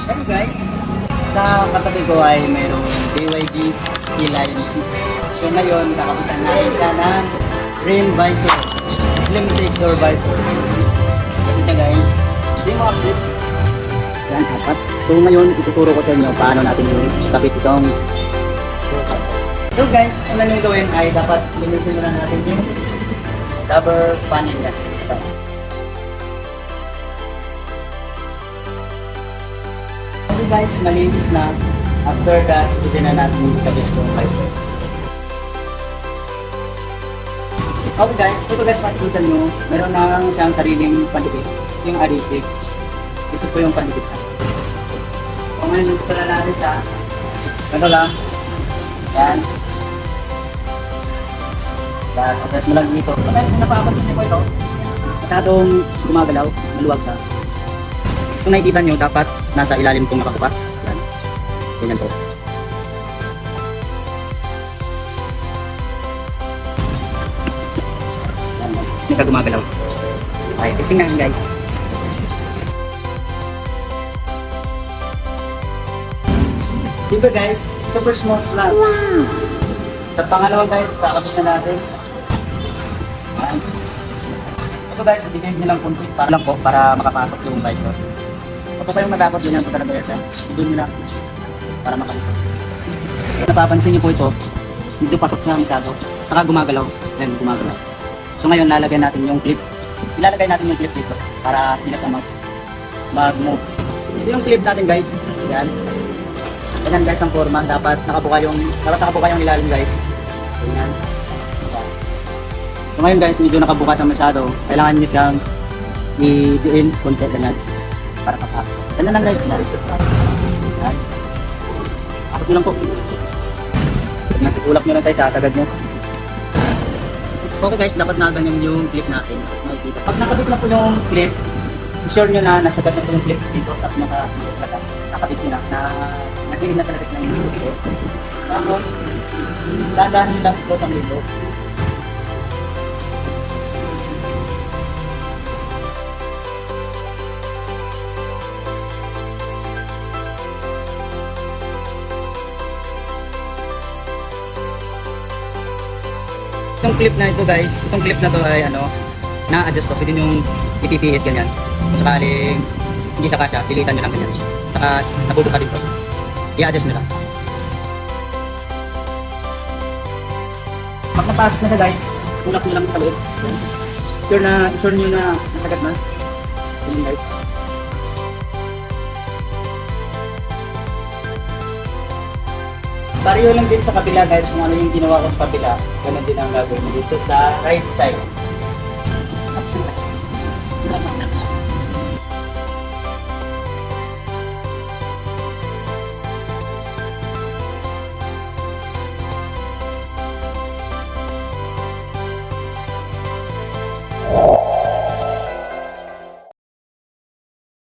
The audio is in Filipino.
Hello guys, sa katabi ko ay mayroong BYD Sea Lion 6. So ngayon, kakapitan natin siya ng Rim Visor, Slim Take Door Visor. Yan siya guys, hindi mo update. Yan, apat. So ngayon, ituturo ko sa inyo paano natin yung kapit itong. So guys, kung ano yung gawin ay dapat limitin na natin yung rubber panel niya. Ito. Okay guys, malinis na. After that, ito na natin yung kabit yung visor. Okay guys, ito guys makikita nyo, meron na siyang sariling pandikit, yung adhesive. Ito po yung pandikit na. Kung ano yung gusto na natin sa, ano lang, yan. Yan, atras mo lang dito. So guys, kung napapansin nyo po ito, masyadong gumagalaw, maluwag siya. Kung nakikita nyo, dapat nasa ilalim itong nakakupa. Yan. Ganyan po. Yan, hindi siya gumagalaw. Okay, testing natin guys. Diba guys, super smooth lang. Wow! Sa pangalawa guys, kakabit na natin. Yan. Ito guys, i-bend nyo lang kunti para lang po, para makapasok yung visor. Kapag kayong matakot, ganyan po talaga yan. I-bend nyo lang para makapasok. Napapansin nyo po ito, medyo pasok siya masyado. Saka gumagalaw. Yan, gumagalaw. So ngayon, lalagay natin yung clip. Ilalagay natin yung clip dito para hindi na siya mag-move. Ito yung clip natin guys. Yan. Ganyan guys ang forma. Dapat nakabuka yung ilalim guys. Ganyan. So ngayon guys, medyo nakabuka siya masyado. Kailangan nyo siyang i-diin konti ganyan para kapasok. Ganyan lang guys. Yan. Akot nyo lang po. Natutulak nyo lang tayo, sasagad nyo. Okay guys, dapat na ganyan yung clip natin. Pag nakabit na po yung clip, sure nyo na nasagad na po yung clip dito sa nakabit nyo na nagiging na talaga ng gusto. Tapos, dadaan nyo lang po sa lito. Itong clip na ito guys, itong clip na to ay na-adjust to, pwede nyo ipipihit ganyan. Kung sakaling hindi siya kasya, pilitan nyo lang ganyan. Saka nabubuka dito, i-adjust nyo lang. Pag napasok na siya guys, tulak nyo lang sa loob. Sure nyo na nasagat na. Ganyan guys. Pareho lang din sa kabila guys, kung ano yung ginawa ko sa kabila, ganun din ang gagawin mo dito sa right side.